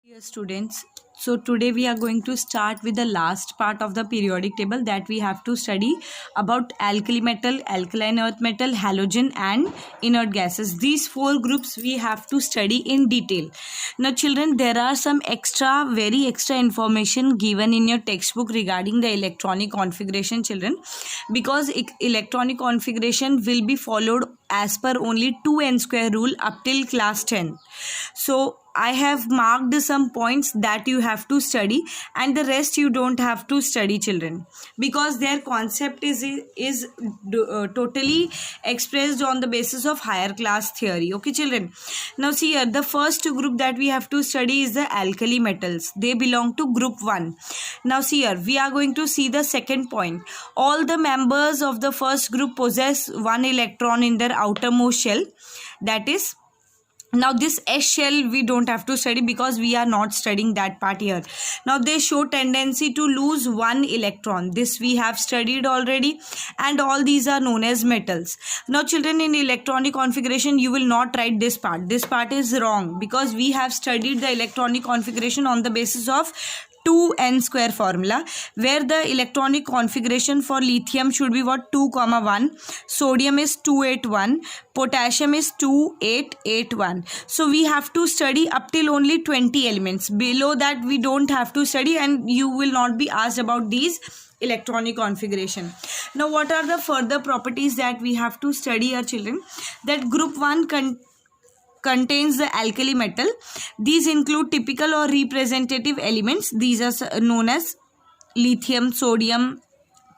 Dear students, so today we are going to start with the last part of the periodic table that we have to study about alkali metal, alkaline earth metal, halogen and inert gases. These four groups we have to study in detail. Now children, there are some very extra information given in your textbook regarding the electronic configuration, children, because electronic configuration will be followed as per only 2n square rule up till class 10. So I have marked some points that you have to study and the rest you don't have to study, children, because their concept is totally expressed on the basis of higher class theory. Okay, children. Now see here, the first group that we have to study is the alkali metals. They belong to group 1. Now see here, we are going to see the second point. All the members of the first group possess one electron in their outermost shell. That is, now this S shell we don't have to study because we are not studying that part here. Now they show tendency to lose one electron. This we have studied already, and all these are known as metals. Now children, in electronic configuration you will not write this part. This part is wrong because we have studied the electronic configuration on the basis of 2n square formula, where the electronic configuration for lithium should be what? 2,1, sodium is 281, potassium is 2881. So we have to study up till only 20 elements. Below that we don't have to study, and you will not be asked about these electronic configuration. Now what are the further properties that we have to study here, children? That group 1 contains the alkali metal. These include typical or representative elements. These are known as lithium, sodium,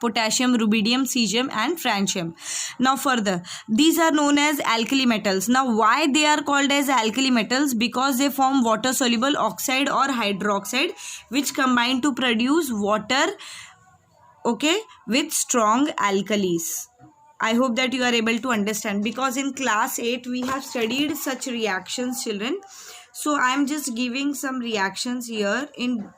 potassium, rubidium, cesium and francium. Now further, these are known as alkali metals. Now why they are called as alkali metals? Because they form water soluble oxide or hydroxide which combine to produce water, okay, with strong alkalis. I hope that you are able to understand, because in class 8 we have studied such reactions, children. So I am just giving some reactions here in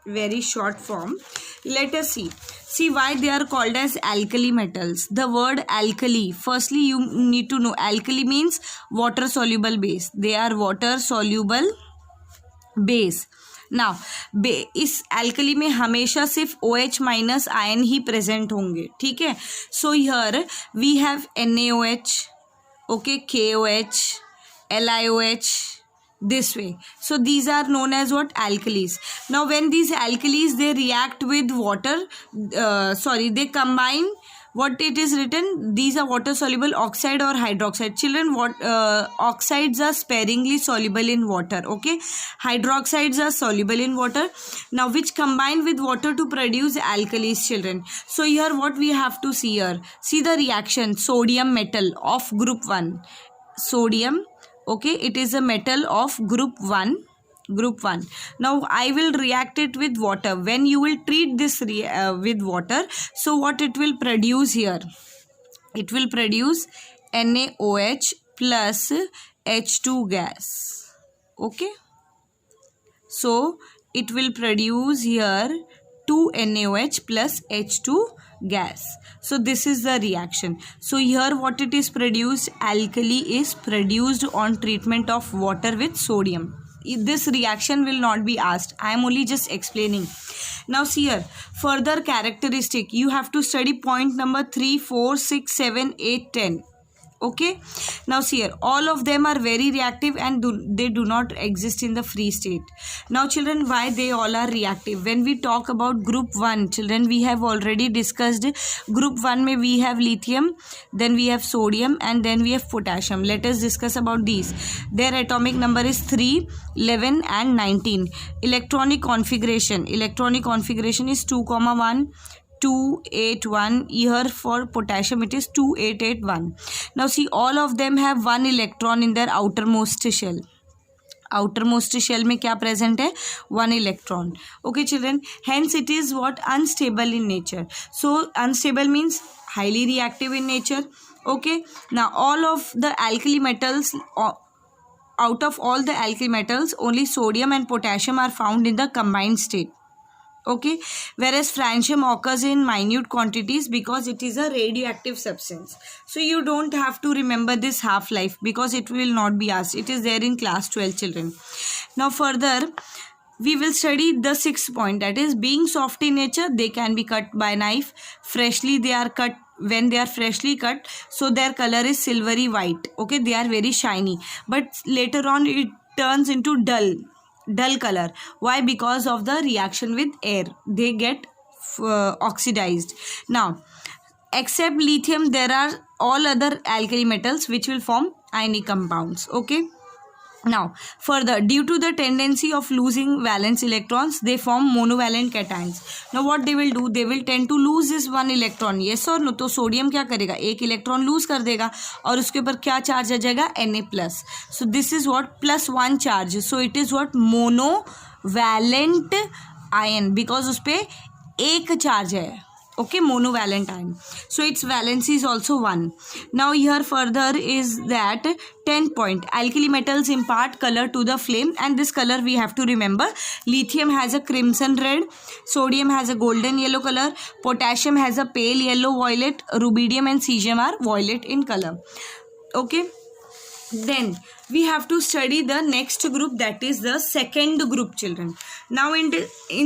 very short form. Let us see why they are called as alkali metals. The word alkali, firstly you need to know alkali means water soluble base. They are water soluble base. Now इस alkali में हमेशा सिर्फ OH minus ion ही present होंगे, ठीक है. So here we have NaOH, okay, KOH, LiOH, this way. So these are known as what? Alkalis. Now when these alkalis they react with water, they combine. What it is written, these are water soluble oxide or hydroxide. Children, what oxides are sparingly soluble in water, okay. Hydroxides are soluble in water, now which combine with water to produce alkalis, children. So here what we have to see here, see the reaction. Sodium metal of group 1, sodium, okay, it is a metal of group 1. Now I will react it with water. When you will treat this with water, so what it will produce here? It will produce NaOH plus H2 gas, okay. So it will produce here 2 NaOH plus H2 gas. So this is the reaction. So here what it is produced? Alkali is produced on treatment of water with sodium. This reaction will not be asked. I am only just explaining. Now see here, further characteristic you have to study point number 3, 4, 6, 7, 8, 10. Okay. Now see here, all of them are very reactive and they do not exist in the free state. Now children, why they all are reactive? When we talk about group 1, children, we have already discussed group 1 mein we have lithium, then we have sodium and then we have potassium. Let us discuss about these. Their atomic number is 3, 11 and 19. Electronic configuration is 2,1, 281. Here for potassium it is 2881. Now see, all of them have one electron in their outermost shell. Outermost shell में क्या present है? One electron. Okay children, hence it is what? Unstable in nature. So unstable means highly reactive in nature. Okay. Now all of the alkali metals, out of all the alkali metals, only sodium and potassium are found in the combined state. Okay, whereas francium occurs in minute quantities because it is a radioactive substance. So you don't have to remember this half life because it will not be asked. It is there in class 12, children. Now further we will study the 6th point, that is being soft in nature, they can be cut by knife. Freshly they are cut, when they are freshly cut, so their color is silvery white. Okay, they are very shiny, but later on it turns into dull color. Why? Because of the reaction with air, they get oxidized. Now except lithium, there are all other alkali metals which will form ionic compounds. Okay, now further, due to the tendency of losing valence electrons, they form monovalent cations. Now what they will do, they will tend to lose this one electron. Yes or no? तो sodium क्या करेगा, एक electron lose कर देगा और उसके ऊपर क्या चार्ज आ जाएगा, Na+. So this is what +1 charge. So it is what monovalent ion, because उस पर एक चार्ज है. Okay, monovalent ion, so its valency is also 1. Now here further is that 10 point, alkali metals impart color to the flame, and this color we have to remember. Lithium has a crimson red, sodium has a golden yellow color, potassium has a pale yellow violet, rubidium and cesium are violet in color. Okay, then we have to study the next group, that is the second group, children. Now in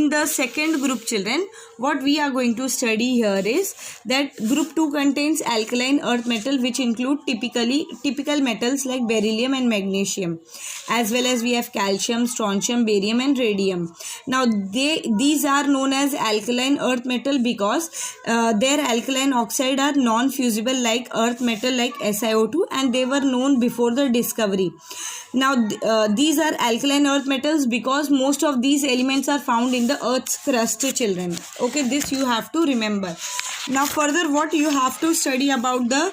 the second group, children, what we are going to study here is that group 2 contains alkaline earth metal which include typical metals like beryllium and magnesium, as well as we have calcium, strontium, barium and radium. Now these are known as alkaline earth metal because their alkaline oxide are non-fusible like earth metal like SiO2, and they were known before the discovery. Now these are alkaline earth metals because most of these elements are found in the earth's crust, children. Okay, this you have to remember. Now further what you have to study about the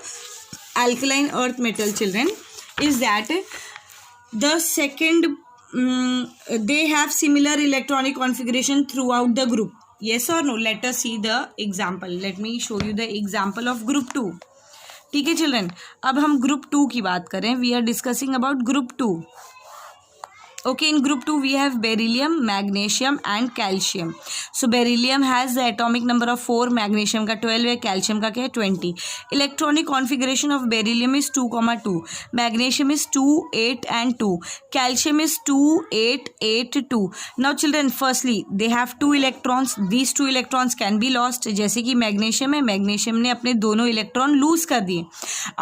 alkaline earth metal, children, is that the second they have similar electronic configuration throughout the group. Yes or no? Let us see the example. Let me show you the example of group 2. ठीक है children, अब हम group 2 की बात करें. We are discussing about group 2. Okay, in group 2 we have beryllium, magnesium and calcium. So beryllium has the atomic number of 4, magnesium का 12 है, calcium का क्या है 20. Electronic configuration of beryllium is 2,2, magnesium is 2, 8 and 2, calcium is 2, 8, 8, 2. Now children, firstly they have 2 electrons. These 2 electrons can be lost. जैसे कि magnesium है, magnesium ने अपने दोनों electron lose कर दिए.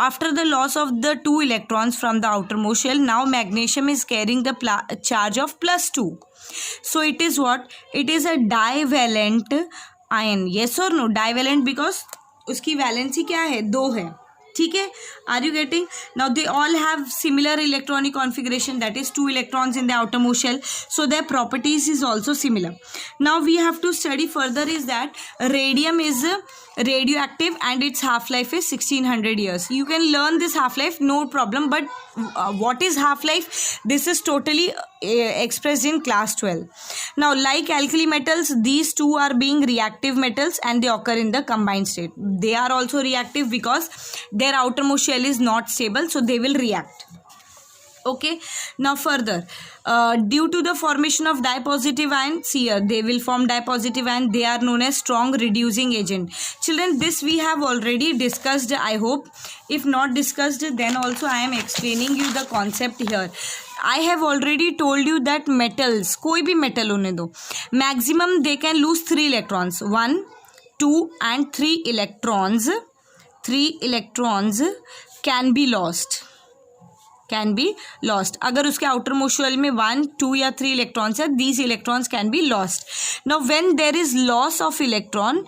After the loss of the 2 electrons from the outermost shell, now magnesium is carrying the charge of +2. So it is what? It is a divalent ion. Yes or no? Divalent because उसकी valency क्या है, 2 है. ठीक है, are you getting? Now they all have similar electronic configuration, that is 2 electrons in the outermost shell, so their properties is also similar. Now we have to study further is that radium is radioactive and its half life is 1600 years. You can learn this half life, no problem, but what is half life? This is totally expressed in class 12. Now like alkali metals, these two are being reactive metals and they occur in the combined state. They are also reactive because their outermost shell is not stable, so they will react. Okay, now further due to the formation of dipositive ion, here they will form dipositive ion. They are known as strong reducing agent. Children, this we have already discussed, I hope. If not discussed, then also I am explaining you the concept here. I have already told you that metals, कोई भी metal होने दो, maximum they can lose 3 electrons. 1, 2 and 3 electrons. 3 electrons can be lost. अगर उसके outer most shell में 1, 2 या 3 electrons है, these electrons can be lost. Now when there is loss of electron,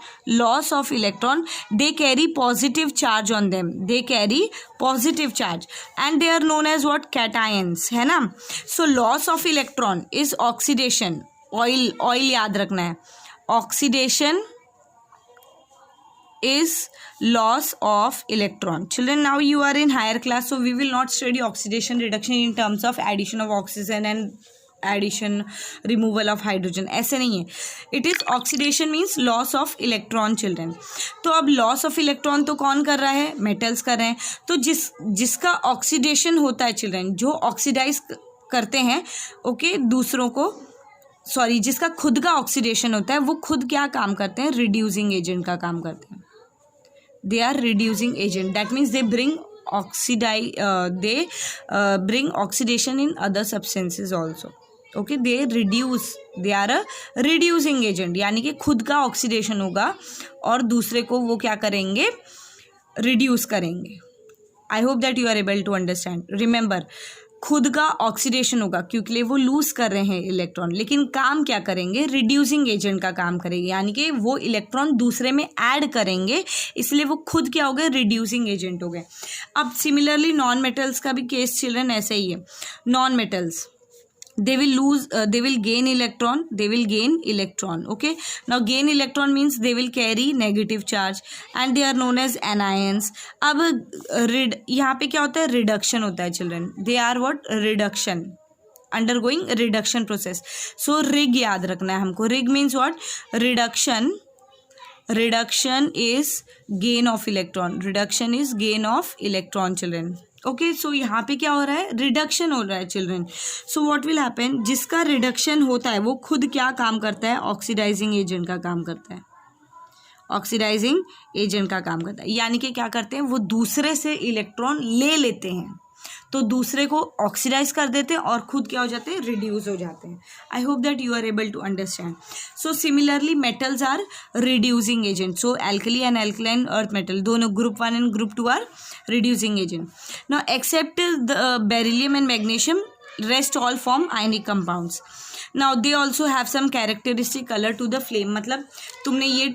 they carry positive charge on them. They carry positive charge and they are known as what? Cations, है ना? So loss of electron is oxidation. Oil याद रखना है. Oxidation is loss of electron. Children, now you are in higher class, so we will not study oxidation reduction in terms of addition of oxygen and addition removal of hydrogen. ऐसे नहीं है. It is oxidation means loss of electron, children. तो अब loss of electron तो कौन कर रहा है? Metals कर रहे हैं. तो जिसका oxidation होता है children, जो oxidize करते हैं, okay, दूसरों को, सॉरी जिसका खुद का ऑक्सीडेशन होता है वो खुद क्या काम करते हैं, रिड्यूसिंग एजेंट का काम करते हैं. They are reducing agent, that means they bring bring oxidation in other substances also. Okay, they reduce, they are a reducing agent, यानी कि खुद का ऑक्सीडेशन होगा और दूसरे को वो क्या करेंगे, रिड्यूस करेंगे. I hope that you are able to understand. Remember, खुद का ऑक्सीडेशन होगा क्योंकि वो लूज कर रहे हैं इलेक्ट्रॉन, लेकिन काम क्या करेंगे, रिड्यूसिंग एजेंट का काम करेंगे, यानी कि वो इलेक्ट्रॉन दूसरे में ऐड करेंगे, इसलिए वो खुद क्या हो गए, रिड्यूसिंग एजेंट हो गए. अब सिमिलरली नॉन मेटल्स का भी केस चिल्ड्रन ऐसे ही है. Non metals, they will gain electron. Okay, now gain electron means they will carry negative charge and they are known as anions. अब यहाँ पे क्या होता है, रिडक्शन होता है children. they are what, reduction, undergoing reduction process. so rig याद रखना है हमको. rig means what, reduction is gain of electron children. Okay, so यहाँ पे क्या हो रहा है, रिडक्शन हो रहा है children. So what will happen, जिसका रिडक्शन होता है वो खुद क्या काम करता है, ऑक्सीडाइजिंग एजेंट का काम करता है. ऑक्सीडाइजिंग एजेंट का काम करता है, यानी कि क्या करते हैं, वो दूसरे से इलेक्ट्रॉन ले लेते हैं, तो दूसरे को ऑक्सीडाइज कर देते हैं और खुद क्या हो जाते हैं, रिड्यूस हो जाते हैं. I hope that you are able to understand. So similarly metals are reducing agent. So alkali and alkaline earth metal दोनों group 1 and group 2 are reducing agent. Now except the beryllium and magnesium, rest all form ionic compounds. Now they also have some characteristic color to the flame. मतलब तुमने ये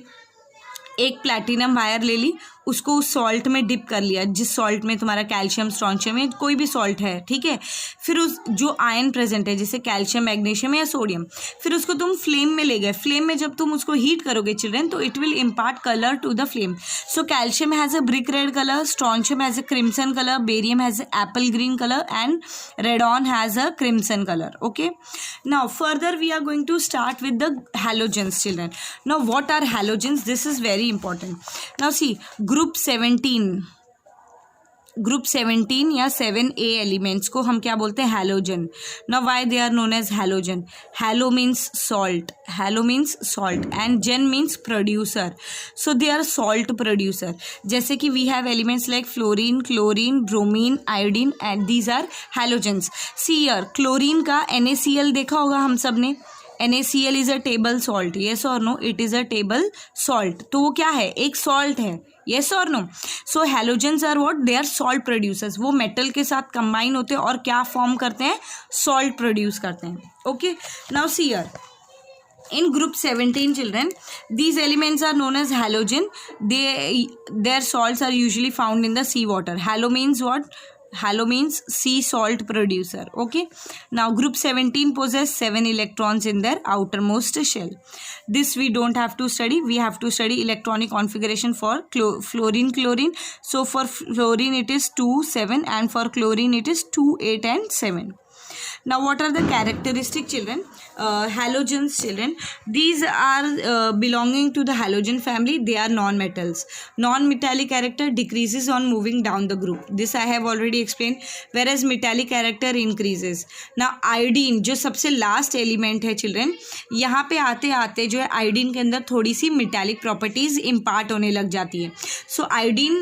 एक platinum wire ले ली, उसको उस salt में dip कर लिया, जिस सॉल्ट में तुम्हारा कैल्शियम, स्ट्रॉन्शियम है, कोई भी सॉल्ट है, ठीक है. फिर उस जो आयन प्रेजेंट है जैसे कैल्शियम, मैग्नीशियम या सोडियम, फिर उसको तुम फ्लेम में ले गए. फ्लेम में जब तुम उसको हीट करोगे चिल्ड्रन, तो it will impart colour to the flame. So calcium has a brick red colour, strontium has a crimson colour, barium has a apple green colour and radon has a crimson colour. Okay, now further we are going to start with the halogens children. Now what are halogens, this is very important. Now see group 17 या 7A elements को हम क्या बोलते हैं, halogen. Now why they are known as halogen, halo means salt and gen means producer. So they are salt producer. जैसे कि we have elements like fluorine, chlorine, bromine, iodine and these are halogens. See here, chlorine का NaCl देखा होगा हम सब ने. NaCl is a table salt, yes और no, it is a table salt. तो वो क्या है, एक सॉल्ट है, येस और no. So halogens are what, they are salt producers. वो मेटल के साथ कंबाइन होते हैं और क्या फॉर्म करते हैं, सॉल्ट प्रोड्यूस करते हैं. Okay, now see here, in group 17 children, these elements are known as halogen. Their salts are usually found in the sea water. Halo means what, halo means sea salt producer. Okay, now group 17 possess 7 electrons in their outermost shell. This we don't have to study, we have to study electronic configuration for fluorine, chlorine. So for fluorine it is 2, 7 and for chlorine it is 2, 8 and 7. Now what are the characteristic children, halogens children, these are belonging to the halogen family. They are non-metals. Non-metallic character decreases on moving down the group, this I have already explained, whereas metallic character increases. Now iodine जो सबसे last element है children, यहाँ पे आते आते जो है iodine के अंदर थोड़ी सी metallic properties impart होने लग जाती है. So iodine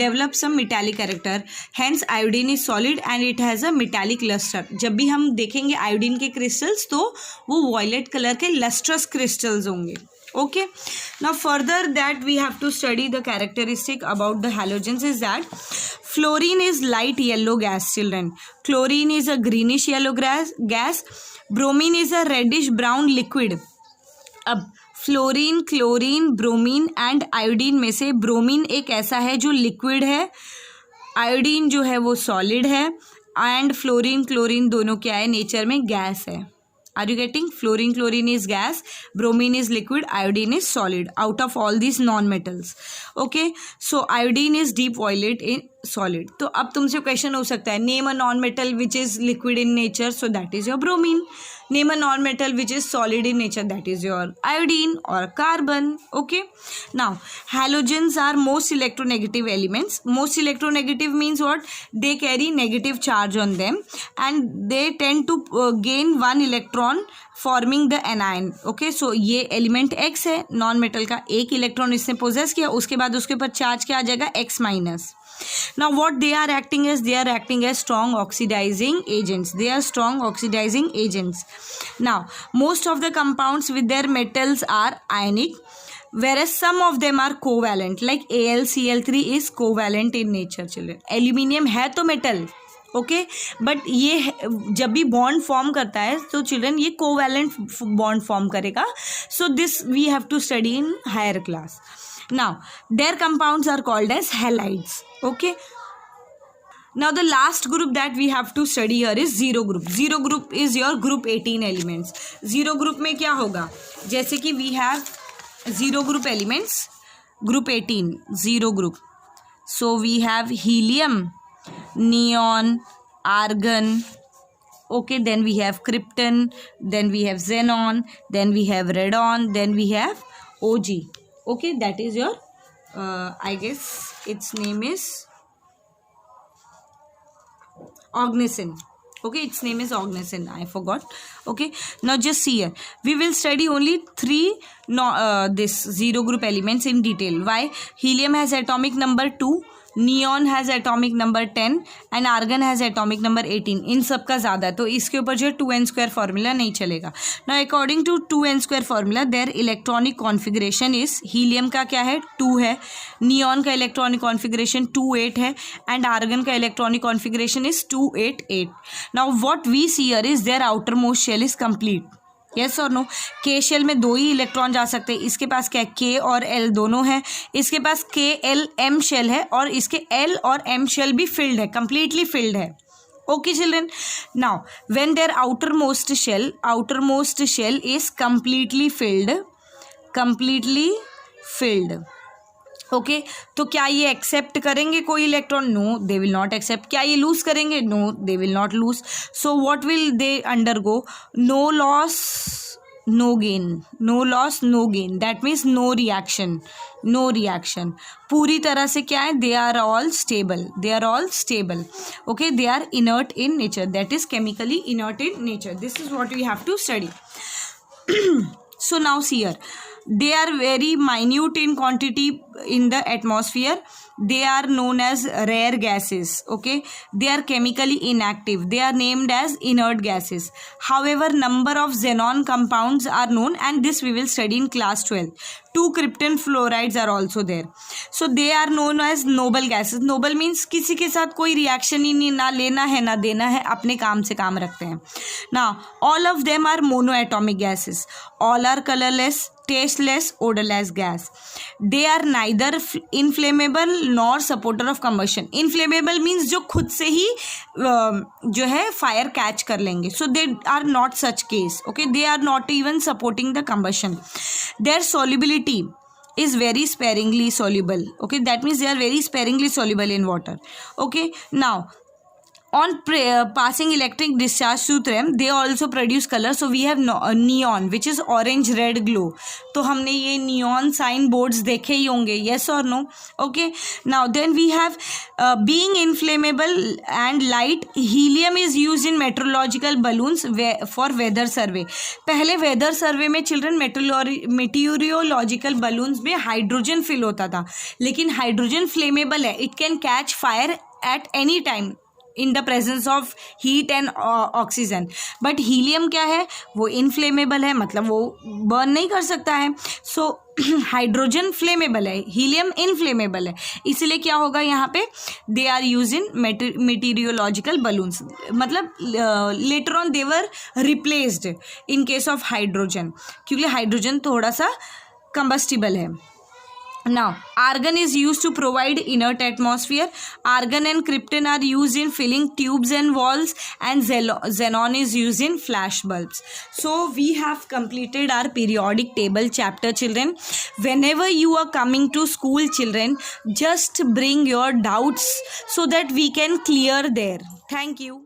develops some metallic character, hence iodine is solid and it has a metallic luster. जब भी हम देखेंगे आयोडीन के क्रिस्टल्स तो वो वॉयलेट कलर के लस्ट्रस क्रिस्टल्स होंगे. Okay, now further that we have to study the characteristic about the halogens is that fluorine is light yellow gas children, chlorine is a greenish yellow gas, bromine is a reddish brown liquid. अब fluorine, chlorine, bromine and iodine में से bromine एक ऐसा है जो liquid है, iodine जो है वो सॉलिड है एंड फ्लोरीन, क्लोरीन दोनों क्या है, नेचर में गैस है. Are you getting, fluorine, chlorine is gas, bromine is liquid, iodine is solid. Out of all these non metals. Okay, so iodine is deep violet in, solid. तो अब तुमसे question हो सकता है, name a non metal which is liquid in nature, so that is your bromine. Name a non metal which is solid in nature, that is your iodine or carbon. Okay, now halogens are most electronegative elements. Most electronegative means what? They carry negative charge on them and they tend to gain one electron forming the anion. Okay, so ये element X है, non metal का, एक electron इसने poses किया, उसके बाद उसके ऊपर चार्ज क्या आ जाएगा, X minus. Now what they are acting as? They are acting as strong oxidizing agents. They are strong oxidizing agents. Now most of the compounds with their metals are ionic, whereas some of them are covalent, like AlCl3 is covalent in nature. Children, aluminium है तो metal, okay, but ये जब भी bond form करता है तो children ये covalent bond form करेगा. So this we have to study in higher class. Now their compounds are called as halides. Okay, now the last group that we have to study here is zero group. Zero group is your group 18 elements. Zero group में क्या होगा, जैसे कि we have zero group elements, group 18 zero group. So we have helium, neon, argon, okay, then we have krypton, then we have xenon, then we have radon, then we have Og. Okay, that is your I guess its name is oganesson. Okay, its name is oganesson, I forgot. Okay, now just see here, we will study only this zero group elements in detail. Why? Helium has atomic number 2, neon has atomic number 10 and argon has atomic number 18. इन सब का ज़्यादा है, तो इसके ऊपर जो है 2n² फार्मूला नहीं चलेगा. Now according to 2n² formula their electronic configuration is, helium का क्या है 2 है, नियॉन का इलेक्ट्रॉनिक कॉन्फिगरेशन 2-8 है एंड आर्गन का electronic configuration is 2-8-8. Now what we see here is their outermost shell is complete. Yes और no, K shell में 2 ही electron जा सकते हैं. इसके पास क्या है, के और एल दोनों है. इसके पास के एल एम शेल है और इसके एल और एम शेल भी फिल्ड है, कंप्लीटली फिल्ड है. Okay children, now when their outermost shell is completely filled. Okay, तो क्या ये एक्सेप्ट करेंगे कोई electron? No, they will not accept. क्या ये लूज करेंगे? No, they will not lose. So what will they undergo? No loss no gain, no loss no gain, that means no reaction. पूरी तरह से क्या है, they are all stable. Okay, they are inert in nature, that is chemically inert in nature. This is what we have to study. So now see here, they are very minute in quantity in the atmosphere. They are known as rare gases. Okay, they are chemically inactive. They are named as inert gases. However, number of xenon compounds are known and this we will study in class 12. 2 krypton fluorides are also there. So they are known as noble gases. Noble means किसी के साथ कोई reaction ही नहीं, ना लेना है ना देना है, अपने काम से काम रखते हैं. Now all of them are monoatomic gases. All are colorless, tasteless, odorless gas. They are neither inflammable nor supporter of combustion. Inflammable means जो खुद से ही जो है फायर कैच कर लेंगे. So they are not such case. Okay, they are not even supporting the combustion. Their solubility is very sparingly soluble. Okay, that means they are very sparingly soluble in water. Okay, now on passing electric discharge through them, they also produce color. So we have neon which is orange red glow. तो हमने ये neon sign boards देखे ही होंगे, yes or no? Okay, now then we have being inflammable and light, helium is used in meteorological balloons for weather survey. पहले weather survey में children meteorological balloons में hydrogen fill होता था, लेकिन hydrogen flammable है, it can catch fire at any time in the presence of heat and oxygen. But helium क्या है, वो इनफ्लेमेबल है, मतलब वो बर्न नहीं कर सकता है. सो हाइड्रोजन फ्लेमेबल है, हीलियम इनफ्लेमेबल है, इसलिए क्या होगा यहाँ पे, they are use in meteorological balloons. मतलब later on they were replaced in case of hydrogen, क्योंकि हाइड्रोजन थोड़ा सा कंबस्टिबल है. Now, argon is used to provide inert atmosphere. Argon and krypton are used in filling tubes and walls, and xenon is used in flash bulbs. So, we have completed our periodic table chapter, children. Whenever you are coming to school, children, just bring your doubts so that we can clear there. Thank you.